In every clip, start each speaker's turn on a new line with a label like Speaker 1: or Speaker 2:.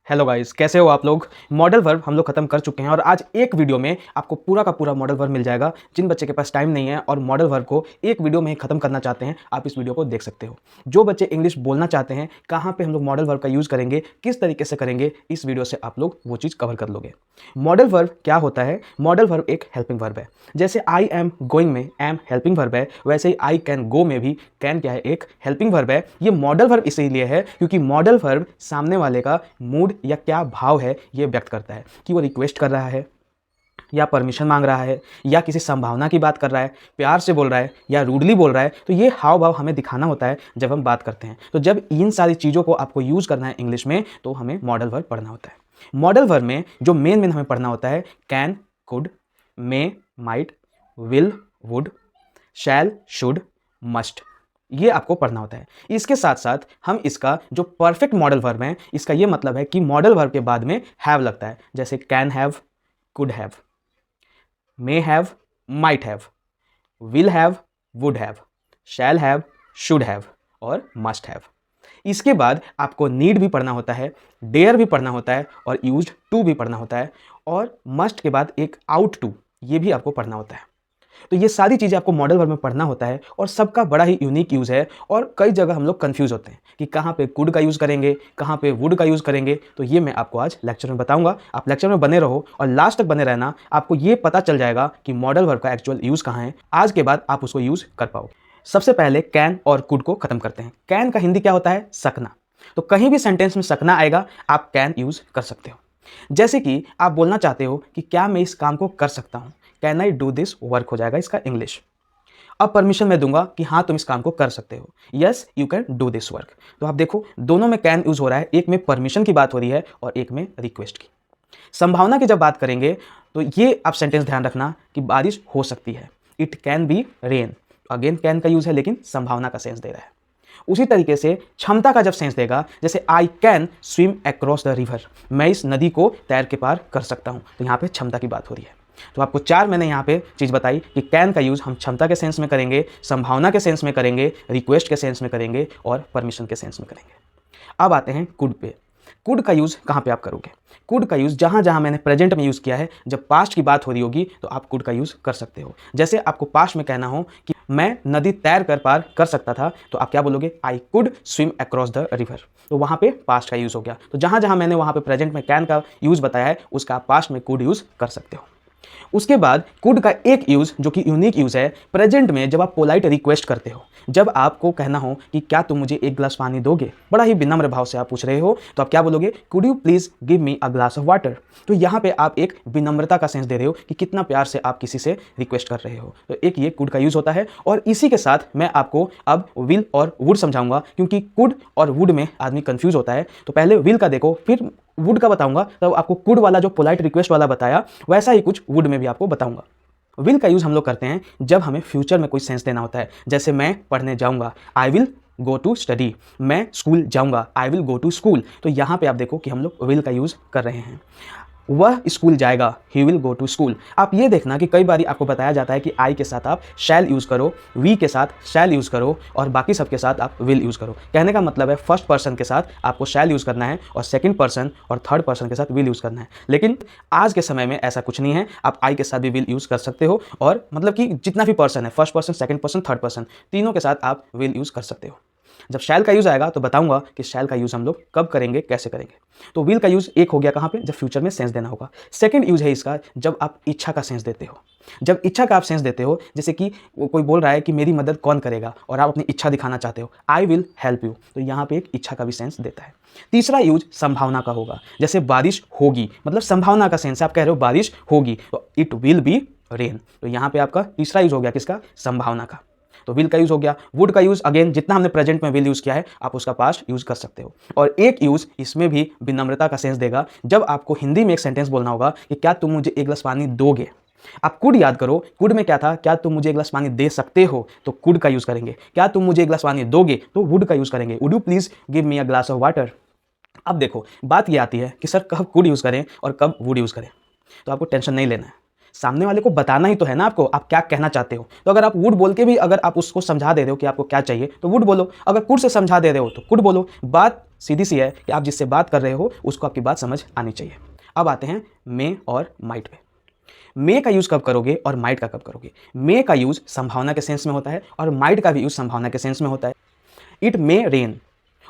Speaker 1: Hello guys, कैसे हो आप लोग। मॉडल वर्ब हम लोग खत्म कर चुके हैं और आज एक वीडियो में आपको पूरा का पूरा मॉडल वर्ब मिल जाएगा। जिन बच्चे के पास टाइम नहीं है और मॉडल वर्ब को एक वीडियो में ही खत्म करना चाहते हैं, आप इस वीडियो को देख सकते हो। जो बच्चे इंग्लिश बोलना चाहते हैं, कहाँ पे हम लोग मॉडल वर्ब का यूज़ करेंगे, किस तरीके से करेंगे, इस वीडियो से आप लोग वो चीज़ कवर कर लोगे। मॉडल वर्ब क्या होता है? मॉडल वर्ब एक हेल्पिंग वर्ब है। जैसे आई एम गोइंग में एम हेल्पिंग वर्ब है, वैसे ही आई कैन गो में भी कैन क्या है, एक हेल्पिंग वर्ब है। ये मॉडल वर्ब इसीलिए है क्योंकि मॉडल वर्ब सामने वाले का मूड या क्या भाव है ये व्यक्त करता है कि वो रिक्वेस्ट कर रहा है या परमिशन मांग रहा है या किसी संभावना की बात कर रहा है, प्यार से बोल रहा है या रूडली बोल रहा है। तो ये हाव भाव हमें दिखाना होता है जब हम बात करते हैं। तो जब इन सारी चीज़ों को आपको यूज़ करना है इंग्लिश में, तो हमें मॉडल वर्ब पढ़ना होता है। मॉडल वर्ब में जो मेन हमें पढ़ना होता है can, could, may, might, will, would, shall, should, must, ये आपको पढ़ना होता है। इसके साथ साथ हम इसका जो परफेक्ट मॉडल वर्ब है, इसका ये मतलब है कि मॉडल वर्ब के बाद में हैव लगता है। जैसे can have, could have, may have, might have, will have, would have, shall have, should have और मस्ट हैव। इसके बाद आपको नीड भी पढ़ना होता है, डेयर भी पढ़ना होता है और यूज्ड टू भी पढ़ना होता है, और मस्ट के बाद एक आउट टू, ये भी आपको पढ़ना होता है। तो ये सारी चीज़ें आपको मॉडल वर्ब में पढ़ना होता है और सबका बड़ा ही यूनिक यूज़ है। और कई जगह हम लोग कंफ्यूज होते हैं कि कहाँ पे कुड का यूज़ करेंगे, कहाँ पे वुड का यूज़ करेंगे। तो ये मैं आपको आज लेक्चर में बताऊंगा। आप लेक्चर में बने रहो और लास्ट तक बने रहना, आपको ये पता चल जाएगा कि मॉडल वर्ब का एक्चुअल यूज़ कहाँ है। आज के बाद आप उसको यूज़ कर पाओ। सबसे पहले कैन और कुड को खत्म करते हैं। कैन का हिंदी क्या होता है? सकना। तो कहीं भी सेंटेंस में सकना आएगा, आप कैन यूज़ कर सकते हो। जैसे कि आप बोलना चाहते हो कि क्या मैं इस काम को कर सकता हूँ, can I do this work हो जाएगा इसका इंग्लिश। अब परमिशन मैं दूंगा कि हाँ तुम इस काम को कर सकते हो, yes you can do this work. तो आप देखो दोनों में कैन यूज हो रहा है, एक में परमिशन की बात हो रही है और एक में रिक्वेस्ट की। संभावना की जब बात करेंगे तो ये आप सेंटेंस ध्यान रखना कि बारिश हो सकती है, it can be rain. Again can का यूज है लेकिन संभावना का सेंस दे रहा है। उसी तरीके से क्षमता का जब सेंस देगा, जैसे I can swim across the river, मैं इस नदी को तैर के पार कर सकता हूं, तो यहाँ पे क्षमता की बात हो रही है। तो आपको चार मैंने यहाँ पे चीज़ बताई कि कैन का यूज़ हम क्षमता के सेंस में करेंगे, संभावना के सेंस में करेंगे, रिक्वेस्ट के सेंस में करेंगे और परमिशन के सेंस में करेंगे। अब आते हैं कुड पे। कुड का यूज़ कहाँ पे आप करोगे? कुड का यूज़ जहाँ जहाँ मैंने प्रेजेंट में यूज़ किया है, जब पास्ट की बात हो रही होगी तो आप कुड का यूज़ कर सकते हो। जैसे आपको पास्ट में कहना हो कि मैं नदी तैर कर पार कर सकता था, तो आप क्या बोलोगे? I could swim across the river. तो वहाँ पे पास्ट का यूज़ हो गया। तो जहाँ जहाँ मैंने वहाँ पे प्रेजेंट में कैन का यूज़ बताया है, उसका आप पास्ट में कुड यूज़ कर सकते हो। उसके बाद कुड का एक यूज़ जो कि यूनिक यूज़ है, प्रेजेंट में जब आप पोलाइट रिक्वेस्ट करते हो, जब आपको कहना हो कि क्या तुम मुझे एक गिलास पानी दोगे, बड़ा ही विनम्र भाव से आप पूछ रहे हो, तो आप क्या बोलोगे? Could you please give me a glass of water. तो यहाँ पे आप एक विनम्रता का सेंस दे रहे हो कि कितना प्यार से आप किसी से रिक्वेस्ट कर रहे हो। तो एक ये कुड का यूज़ होता है। और इसी के साथ मैं आपको अब विल और वुड समझाऊंगा, क्योंकि कुड और वुड में आदमी कंफ्यूज होता है। तो पहले विल का देखो, फिर वुड का बताऊंगा। तब आपको कुड वाला जो पोलाइट रिक्वेस्ट वाला बताया, वैसा ही कुछ वुड में भी आपको बताऊंगा। विल का यूज़ हम लोग करते हैं जब हमें फ्यूचर में कोई सेंस देना होता है। जैसे मैं पढ़ने जाऊंगा, I will go to study. मैं स्कूल जाऊंगा, I will go to school. तो यहाँ पे आप देखो कि हम लोग विल का यूज़ कर रहे हैं। वह स्कूल जाएगा, he will go to school. आप ये देखना कि कई बार आपको बताया जाता है कि आई के साथ आप शैल यूज़ करो, वी के साथ शैल यूज़ करो और बाकी सब के साथ आप विल यूज़ करो। कहने का मतलब है फर्स्ट पर्सन के साथ आपको शैल यूज़ करना है और सेकंड पर्सन और थर्ड पर्सन के साथ विल यूज़ करना है। लेकिन आज के समय में ऐसा कुछ नहीं है, आप आई के साथ भी विल यूज़ कर सकते हो। और मतलब कि जितना भी पर्सन है, first person, second person, third person, तीनों के साथ आप विल यूज़ कर सकते हो। जब शैल का यूज़ आएगा तो बताऊंगा कि शैल का यूज़ हम लोग कब करेंगे, कैसे करेंगे। तो विल का यूज़ एक हो गया कहाँ पे? जब फ्यूचर में सेंस देना होगा। सेकंड यूज़ है इसका जब आप इच्छा का सेंस देते हो। जब इच्छा का आप सेंस देते हो, जैसे कि कोई बोल रहा है कि मेरी मदद कौन करेगा और आप अपनी इच्छा दिखाना चाहते हो, आई विल हेल्प यू। तो यहाँ पे एक इच्छा का भी सेंस देता है। तीसरा यूज संभावना का होगा। जैसे बारिश होगी, मतलब संभावना का सेंस, आप कह रहे हो बारिश होगी, तो इट विल बी रेन। तो यहाँ पे आपका तीसरा यूज हो गया किसका? संभावना का। तो विल का यूज़ हो गया। वुड का यूज़ अगेन जितना हमने प्रेजेंट में विल यूज़ किया है, आप उसका पास्ट यूज़ कर सकते हो। और एक यूज़ इसमें भी विनम्रता का सेंस देगा, जब आपको हिंदी में एक सेंटेंस बोलना होगा कि क्या तुम मुझे एक गिलास पानी दोगे। आप कुड याद करो, कुड में क्या था? क्या तुम मुझे एक गिलास पानी दे सकते हो, तो कुड का यूज़ करेंगे। क्या तुम मुझे एक गिलास पानी दोगे, तो वुड का यूज़ करेंगे। Would you please give me a glass of water. अब देखो बात ये आती है कि सर कब कुड यूज़ करें और कब वुड यूज़ करें। तो आपको टेंशन नहीं लेना है। सामने वाले को बताना ही तो है ना आपको, आप क्या कहना चाहते हो। तो अगर आप वुड बोल के भी अगर आप उसको समझा दे रहे हो कि आपको क्या चाहिए तो वुड बोलो, अगर कुड से समझा दे रहे हो तो कुड बोलो। बात सीधी सी है कि आप जिससे बात कर रहे हो उसको आपकी बात समझ आनी चाहिए। अब आते हैं मे और माइट पे। मे का यूज कब करोगे और माइट का कब करोगे। मे का यूज संभावना के सेंस में होता है और माइट का भी यूज संभावना के सेंस में होता है। इट मे रेन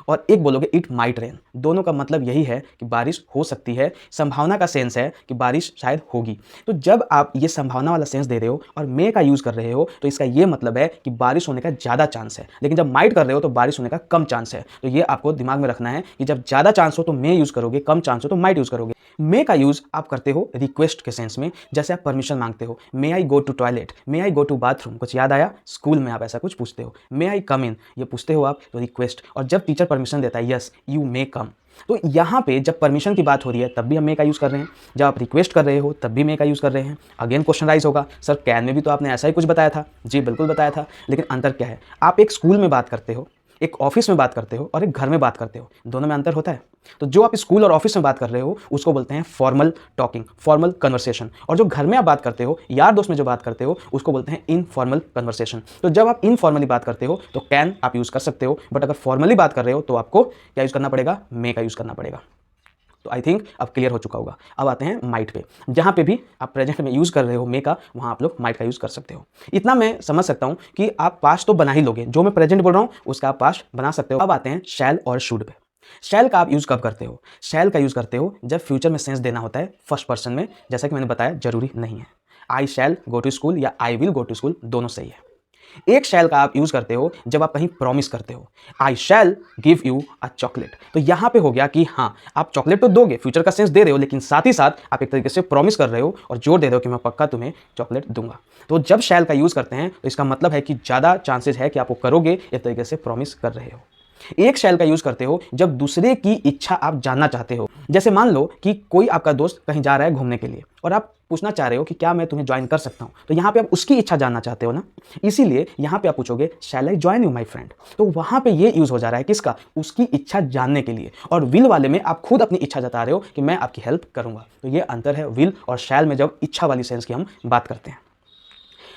Speaker 1: और एक बोलोगे इट माइट रेन। दोनों का मतलब यही है कि बारिश हो सकती है। संभावना का सेंस है कि बारिश शायद होगी। तो जब आप ये संभावना वाला सेंस दे रहे हो और मे का यूज कर रहे हो तो इसका ये मतलब है कि बारिश होने का ज़्यादा चांस है। लेकिन जब माइट कर रहे हो तो बारिश होने का कम चांस है। तो ये आपको दिमाग में रखना है कि जब ज़्यादा चांस हो तो मे यूज करोगे, कम चांस हो तो माइट यूज करोगे। मे का यूज आप करते हो रिक्वेस्ट के सेंस में, जैसे आप परमिशन मांगते हो, may I go to toilet, may I go to bathroom. कुछ याद आया, स्कूल में आप ऐसा कुछ पूछते हो, मे आई कम इन, ये पूछते हो आप, तो रिक्वेस्ट। और जब टीचर परमिशन देता है, यस यू मे कम, तो यहाँ पे जब परमिशन की बात हो रही है तब भी हम मे का यूज़ कर रहे हैं। जब आप रिक्वेस्ट कर रहे हो तब भी मे का यूज़ कर रहे हैं। अगेन क्वेश्चन राइज होगा, सर कैन में भी तो आपने ऐसा ही कुछ बताया था। जी बिल्कुल बताया था, लेकिन अंतर क्या है, आप एक स्कूल में बात करते हो, एक ऑफिस में बात करते हो और एक घर में बात करते हो, दोनों में अंतर होता है। तो जो आप स्कूल और ऑफिस में बात कर रहे हो उसको बोलते हैं फॉर्मल टॉकिंग, फॉर्मल कन्वर्सेशन। और जो घर में आप बात करते हो, यार दोस्त में जो बात करते हो, उसको बोलते हैं इनफॉर्मल कन्वर्सेशन। तो जब आप इनफॉर्मली बात करते हो तो कैन आप यूज़ कर सकते हो, बट अगर फॉर्मली बात कर रहे हो तो आपको क्या यूज़ करना पड़ेगा, मे का यूज़ करना पड़ेगा। तो आई थिंक अब क्लियर हो चुका होगा। अब आते हैं माइट पे। जहाँ पे भी आप प्रेजेंट में यूज़ कर रहे हो मे का, वहाँ आप लोग माइट का यूज़ कर सकते हो। इतना मैं समझ सकता हूँ कि आप पास्ट तो बना ही लोगे, जो मैं प्रेजेंट बोल रहा हूँ उसका आप पास्ट बना सकते हो। अब आते हैं शैल और शुड पे। शैल का आप यूज़ कब करते हो, शैल का यूज़ करते हो जब फ्यूचर में सेंस देना होता है फर्स्ट पर्सन में। जैसा कि मैंने बताया जरूरी नहीं है, आई शैल गो टू स्कूल या I will go to school, दोनों सही है। एक शैल का आप यूज करते हो जब आप कहीं प्रॉमिस करते हो, I shall give you a chocolate. तो यहां पे हो गया कि हाँ आप चॉकलेट तो दोगे, फ्यूचर का सेंस दे रहे हो, लेकिन साथ ही साथ आप एक तरीके से प्रॉमिस कर रहे हो और जोर दे रहे हो कि मैं पक्का तुम्हें चॉकलेट दूंगा। तो जब शैल का यूज करते हैं तो इसका मतलब है कि ज्यादा चांसेस है कि आप वो करोगे, एक तरीके से प्रॉमिस कर रहे हो। एक शैल का यूज करते हो जब दूसरे की इच्छा आप जानना चाहते हो। जैसे मान लो कि कोई आपका दोस्त कहीं जा रहा है घूमने के लिए और आप पूछना चाह रहे हो कि क्या मैं तुम्हें ज्वाइन कर सकता हूं, तो यहां पे आप उसकी इच्छा जानना चाहते हो ना, इसीलिए यहां पे आप पूछोगे shall I join you my friend. तो वहां पे ये यूज हो जा रहा है किसका, उसकी इच्छा जानने के लिए। और विल वाले में आप खुद अपनी इच्छा जता रहे हो कि मैं आपकी हेल्प करूंगा। तो ये अंतर है विल और शैल में, जब इच्छा वाली सेंस की हम बात करते हैं।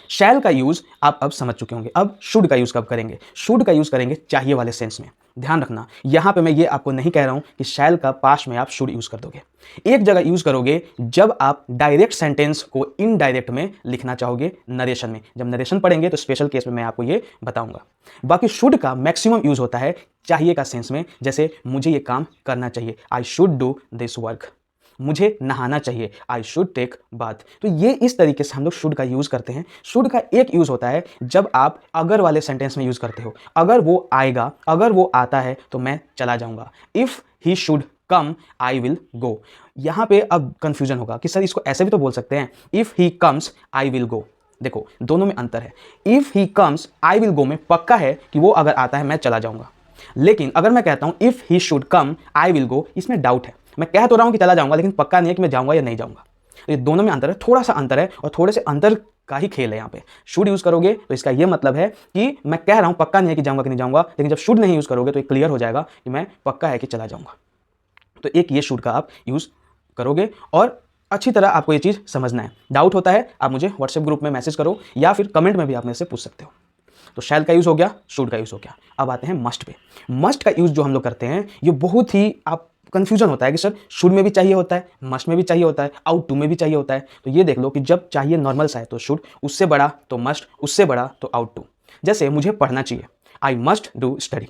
Speaker 1: शैल का यूज आप अब समझ चुके होंगे। अब शुड का यूज कब करेंगे, शुड का यूज करेंगे चाहिए वाले सेंस में। ध्यान रखना, यहां पे मैं ये आपको नहीं कह रहा हूं कि शैल का पास्ट में आप शुड यूज कर दोगे। एक जगह यूज करोगे जब आप डायरेक्ट सेंटेंस को इनडायरेक्ट में लिखना चाहोगे, नरेशन में। जब नरेशन पढ़ेंगे तो स्पेशल केस में मैं आपको ये बताऊंगा। बाकी शुड का मैक्सिमम यूज होता है चाहिए का सेंस में, जैसे मुझे ये काम करना चाहिए, I should do this work. मुझे नहाना चाहिए, आई शुड टेक बाथ। तो ये इस तरीके से हम लोग शुड का यूज करते हैं। शुड का एक यूज होता है जब आप अगर वाले सेंटेंस में यूज करते हो, अगर वो आएगा, अगर वो आता है तो मैं चला जाऊंगा। If he should come I will गो। यहां पे अब कंफ्यूजन होगा कि सर इसको ऐसे भी तो बोल सकते हैं, if he comes I will गो। देखो दोनों में अंतर है। If he comes I will गो में पक्का है कि वो अगर आता है मैं चला जाऊंगा, लेकिन अगर मैं कहता हूं if he should come I will गो, इसमें डाउट है। मैं कह तो रहा हूं कि चला जाऊंगा, लेकिन पक्का नहीं है कि मैं जाऊंगा या नहीं जाऊंगा। तो ये दोनों में अंतर है, थोड़ा सा अंतर है, और थोड़े से अंतर का ही खेल है यहाँ पे। शुड यूज करोगे तो इसका ये मतलब है कि मैं कह रहा हूं पक्का नहीं है कि जाऊंगा कि नहीं जाऊंगा, लेकिन जब शुड नहीं यूज करोगे तो ये क्लियर हो जाएगा कि मैं पक्का है कि चला जाऊंगा। तो एक ये शुड का आप यूज करोगे और अच्छी तरह आपको ये चीज समझना है। डाउट होता है आप मुझे व्हाट्सएप ग्रुप में मैसेज करो या फिर कमेंट में भी आप मेरे से पूछ सकते हो। तो शैल का यूज हो गया, शुड का यूज हो गया। अब आते हैं मस्ट पे। मस्ट का यूज जो हम लोग करते हैं ये बहुत ही आप कंफ्यूजन होता है कि सर शुड में भी चाहिए होता है, मस्ट में भी चाहिए होता है, आउट टू में भी चाहिए होता है। तो ये देख लो कि जब चाहिए नॉर्मल सा है तो शुड, उससे बड़ा तो मस्ट, उससे बड़ा तो आउट टू। जैसे मुझे पढ़ना चाहिए, आई मस्ट डू स्टडी।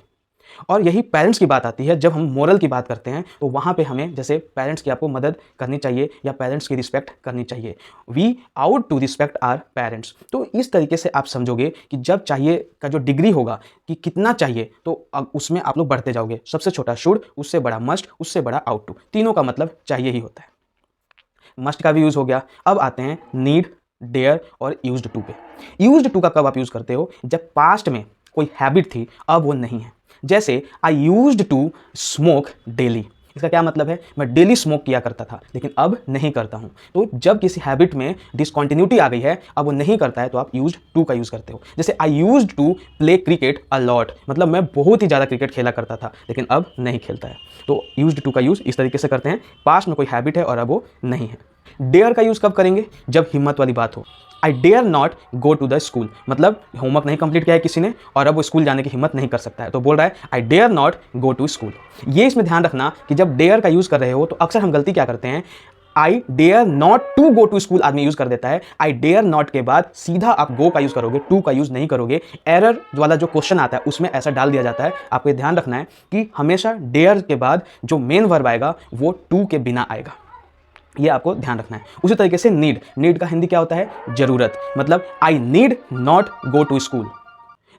Speaker 1: और यही पेरेंट्स की बात आती है, जब हम मोरल की बात करते हैं तो वहाँ पे हमें जैसे पेरेंट्स की आपको मदद करनी चाहिए या पेरेंट्स की रिस्पेक्ट करनी चाहिए। We ought to respect our parents. तो इस तरीके से आप समझोगे कि जब चाहिए का जो डिग्री होगा कि कितना चाहिए, तो उसमें आप लोग बढ़ते जाओगे। सबसे छोटा शुड, उससे बड़ा मस्ट, उससे बड़ा आउट टू। तीनों का मतलब चाहिए ही होता है। मस्ट का भी यूज हो गया। अब आते हैं नीड, डेयर और यूज्ड टू पे। यूज्ड टू का कब आप यूज करते हो, जब पास्ट में कोई हैबिट थी अब वो नहीं है। जैसे I used to smoke daily. इसका क्या मतलब है, मैं डेली स्मोक किया करता था लेकिन अब नहीं करता हूं। तो जब किसी हैबिट में डिसकंटिन्यूटी आ गई है, अब वो नहीं करता है, तो आप यूज्ड टू का यूज करते हो। जैसे I used to play cricket a lot, मतलब मैं बहुत ही ज़्यादा क्रिकेट खेला करता था लेकिन अब नहीं खेलता है। तो यूज्ड टू का यूज इस तरीके से करते हैं, पास्ट में कोई हैबिट है और अब वो नहीं है। डेयर का यूज़ कब करेंगे? जब हिम्मत वाली बात हो। I dare not go to the school, मतलब होमवर्क नहीं कंप्लीट किया है किसी ने और अब वो स्कूल जाने की हिम्मत नहीं कर सकता है, तो बोल रहा है I dare not go to school. ये इसमें ध्यान रखना कि जब डेयर का यूज़ कर रहे हो तो अक्सर हम गलती क्या करते हैं, I dare not to go to school आदमी यूज कर देता है। आई डेयर नॉट के बाद सीधा आप गो का यूज करोगे, टू का यूज नहीं करोगे। एरर वाला जो क्वेश्चन आता है उसमें ऐसा डाल दिया जाता है। आपको ये ध्यान रखना है कि हमेशा डेयर के बाद जो मेन वर्ब आएगा वो टू के बिना आएगा, ये आपको ध्यान रखना है। उसी तरीके से नीड का हिंदी क्या होता है? जरूरत, मतलब I need not go to school.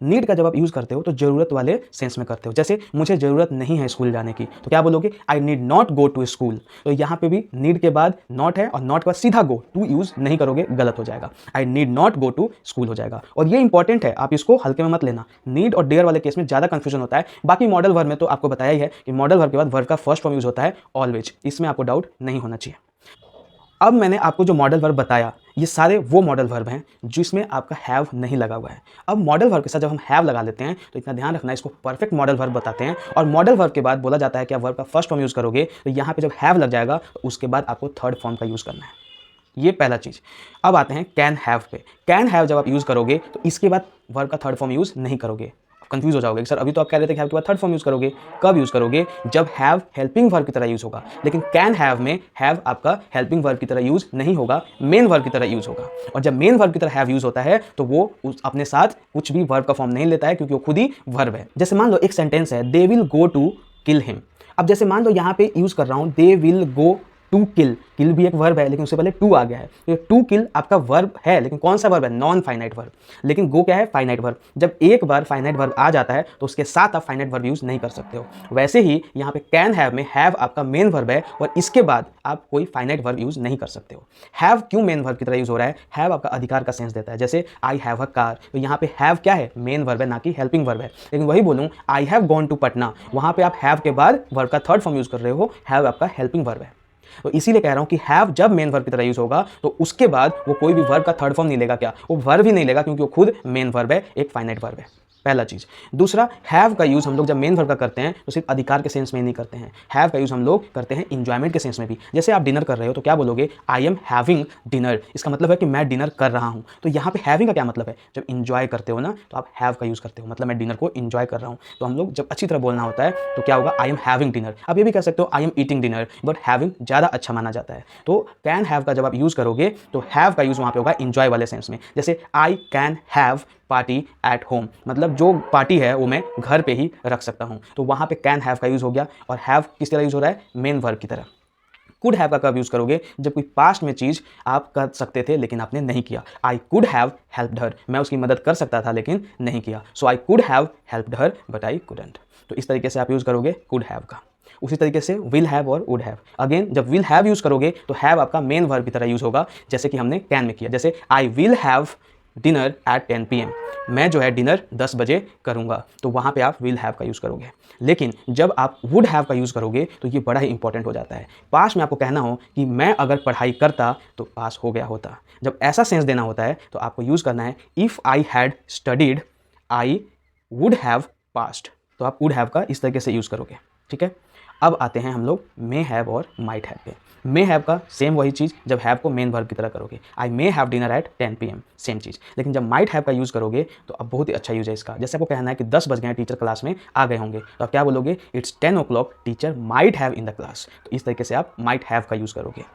Speaker 1: Need का जब आप यूज़ करते हो तो ज़रूरत वाले सेंस में करते हो। जैसे मुझे ज़रूरत नहीं है स्कूल जाने की, तो क्या बोलोगे? I need not go to school. तो यहाँ पे भी नीड के बाद नॉट है और नॉट के बाद सीधा गो, टू यूज़ नहीं करोगे, गलत हो जाएगा। I need not go to school हो जाएगा। और ये इंपॉर्टेंट है, आप इसको हल्के में मत लेना। नीड और डेयर वाले केस में ज़्यादा कंफ्यूजन होता है। बाकी मॉडल वर्ब में तो आपको बताया ही है कि मॉडल वर्ब के बाद वर्ब का फर्स्ट फॉर्म यूज़ होता है ऑलवेज, इसमें आपको डाउट नहीं होना चाहिए। अब मैंने आपको जो मॉडल वर्ब बताया, ये सारे वो मॉडल वर्ब हैं जिसमें आपका हैव नहीं लगा हुआ है। अब मॉडल वर्ब के साथ जब हम हैव लगा लेते हैं तो इतना ध्यान रखना है, इसको परफेक्ट मॉडल वर्ब बताते हैं। और मॉडल वर्ब के बाद बोला जाता है कि आप वर्ब का फर्स्ट फॉर्म यूज़ करोगे, तो यहाँ पे जब हैव लग जाएगा तो उसके बाद आपको थर्ड फॉर्म का यूज़ करना है। ये पहला चीज़। अब आते हैं कैन हैव पे। कैन हैव जब आप यूज़ करोगे तो इसके बाद वर्ब का थर्ड फॉर्म यूज़ नहीं करोगे। कंफ्यूज हो जाओगे सर, अभी तो आप कह रहे थे कि हैव के बाद थर्ड फॉर्म यूज़ करोगे। कब यूज़ करोगे? जब हैव हेल्पिंग वर्ब की तरह यूज़ होगा। लेकिन कैन हैव में हैव आपका हेल्पिंग वर्ब की तरह यूज़ नहीं होगा, मेन वर्ब की तरह यूज़ होगा। और जब मेन वर्ब की तरह हैव यूज़ होता है तो वो अपने साथ कुछ भी वर्ब का फॉर्म नहीं लेता है, क्योंकि वो खुद ही वर्ब है। जैसे मान लो एक सेंटेंस है, they will go to kill him. अब जैसे मान लो यहाँ पे यूज़ कर रहा हूँ दे विल गो टू किल। किल भी एक वर्ब है लेकिन उससे पहले टू आ गया है, तो टू किल आपका वर्ब है, लेकिन कौन सा वर्ब है? Non finite verb. लेकिन गो क्या है? Finite verb. जब एक बार फाइनाइट वर्ब आ जाता है तो उसके साथ आप फाइनाइट वर्ब यूज़ नहीं कर सकते हो। वैसे ही यहाँ पे कैन हैव में हैव आपका मेन वर्ब है और इसके बाद आप कोई फाइनाइट वर्ब यूज़ नहीं कर सकते हो। हैव क्यों मेन वर्ब की तरह यूज़ हो रहा है? हैव आपका अधिकार का सेंस देता है। जैसे आई हैव अ कार, तो यहाँ पे हैव क्या है? मेन वर्ब है, ना कि हेल्पिंग वर्ब है। लेकिन वही बोलूँ I have gone to Patna, वहाँ पे आप हैव के बाद वर्ब का थर्ड फॉर्म यूज़ कर रहे हो, हैव आपका हेल्पिंग वर्ब है। तो इसीलिए कह रहा हूं कि हैव जब मेन वर्ब की तरह यूज होगा तो उसके बाद वो कोई भी वर्ब का थर्ड फॉर्म नहीं लेगा। क्या? वो वर्ब ही नहीं लेगा, क्योंकि वो खुद मेन वर्ब है, एक फाइनाइट वर्ब है। पहला चीज। दूसरा, हैव का यूज हम लोग जब मेन वर्ब का करते हैं तो सिर्फ अधिकार के सेंस में ही नहीं करते हैं। हैव का यूज हम लोग करते हैं इंजॉयमेंट के सेंस में भी। जैसे आप डिनर कर रहे हो तो क्या बोलोगे? I am having dinner. इसका मतलब है कि मैं डिनर कर रहा हूं। तो यहाँ पे हैविंग का क्या मतलब है? जब इंजॉय करते हो ना तो आप हैव का यूज करते हो, मतलब मैं डिनर को इंजॉय कर रहा हूं। तो हम लोग जब अच्छी तरह बोलना होता है तो क्या होगा? I am having dinner. आप ये भी कह सकते हो I am eating dinner, but having ज़्यादा अच्छा माना जाता है। तो कैन हैव का जब आप यूज करोगे तो हैव का यूज वहाँ पे होगा इंजॉय वाले सेंस में। जैसे I can have party at home, मतलब जो पार्टी है वो मैं घर पे ही रख सकता हूं। तो वहां पे कैन हैव का यूज हो गया। और हैव किस तरह यूज हो रहा है? मेन वर्ब की तरह। कुड हैव का कब यूज करोगे? जब कोई पास्ट में चीज आप कर सकते थे लेकिन आपने नहीं किया। I could have helped her, मैं उसकी मदद कर सकता था लेकिन नहीं किया। So I could have helped her but I couldn't. तो इस तरीके से आप यूज करोगे कुड हैव का। उसी तरीके से विल हैव और वुड हैव। अगेन जब विल हैव यूज करोगे तो हैव आपका मेन वर्ब की तरह यूज होगा, जैसे कि हमने कैन में किया। जैसे I will have dinner at 10 PM, मैं जो है डिनर 10 बजे करूंगा, तो वहां पे आप विल हैव का यूज़ करोगे। लेकिन जब आप वुड हैव का यूज़ करोगे तो ये बड़ा ही इंपॉर्टेंट हो जाता है। पास में आपको कहना हो कि मैं अगर पढ़ाई करता तो पास हो गया होता। जब ऐसा सेंस देना होता है तो आपको यूज़ करना है if I had studied I would have passed. तो आप वुड हैव का इस तरीके से यूज़ करोगे, ठीक है। अब आते हैं हम लोग मे हैव और माइट हैव पे। मे हैव का सेम वही चीज़, जब हैव को मेन वर्ब की तरह करोगे। I may have dinner at 10 PM, same चीज़। लेकिन जब माइट हैव का यूज़ करोगे तो अब बहुत ही अच्छा यूज़ है इसका। जैसे आपको कहना है कि 10 बज गए हैं, टीचर क्लास में आ गए होंगे, तो आप क्या बोलोगे? It's 10 o'clock, teacher might have in the class. तो इस तरीके से आप माइट हैव का यूज़ करोगे।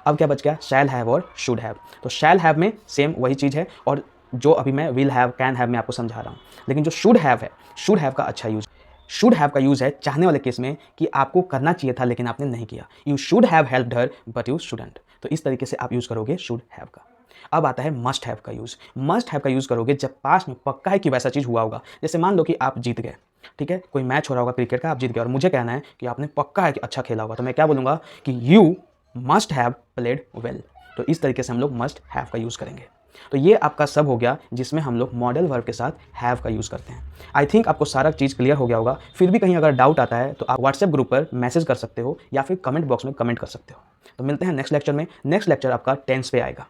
Speaker 1: अब क्या बच गया? शैल हैव और शुड हैव। तो शैल हैव में सेम वही चीज़ है, और जो अभी मैं विल हैव कैन हैव में आपको समझा रहा हूँ। लेकिन जो शुड हैव है, शुड हैव का अच्छा यूज़। शुड हैव का यूज़ है चाहने वाले केस में कि आपको करना चाहिए था लेकिन आपने नहीं किया। You should have helped her but you shouldn't. तो इस तरीके से आप यूज़ करोगे शुड हैव का। अब आता है मस्ट हैव का यूज़। मस्ट हैव का यूज़ करोगे जब पास में पक्का है कि वैसा चीज़ हुआ होगा। जैसे मान लो कि आप जीत गए, ठीक है, कोई मैच हो रहा होगा क्रिकेट का, आप जीत गए और मुझे कहना है कि आपने पक्का है कि अच्छा खेला होगा, तो मैं क्या बोलूँगा कि you must have played well. तो इस तरीके से हम लोग मस्ट हैव का यूज़ करेंगे। तो ये आपका सब हो गया जिसमें हम लोग मॉडल वर्ब के साथ हैव का यूज़ करते हैं। आई थिंक आपको सारा चीज़ क्लियर हो गया होगा। फिर भी कहीं अगर डाउट आता है तो आप व्हाट्सएप ग्रुप पर मैसेज कर सकते हो या फिर कमेंट बॉक्स में कमेंट कर सकते हो। तो मिलते हैं नेक्स्ट लेक्चर में। नेक्स्ट लेक्चर आपका टेंस पे आएगा,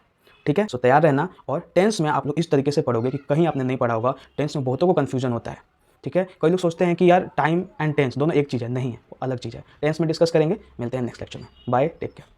Speaker 1: ठीक है। सो तैयार रहना। और टेंस में आप लोग इस तरीके से पढ़ोगे कि कहीं आपने नहीं पढ़ा होगा। टेंस में बहुतों को कन्फ्यूजन होता है, ठीक है। कई लोग सोचते हैं कि यार टाइम एंड टेंस दोनों एक चीज़ है, नहीं है, वो अलग चीज़ है। टेंस में डिस्कस करेंगे। मिलते हैं नेक्स्ट लेक्चर में। Bye, take care.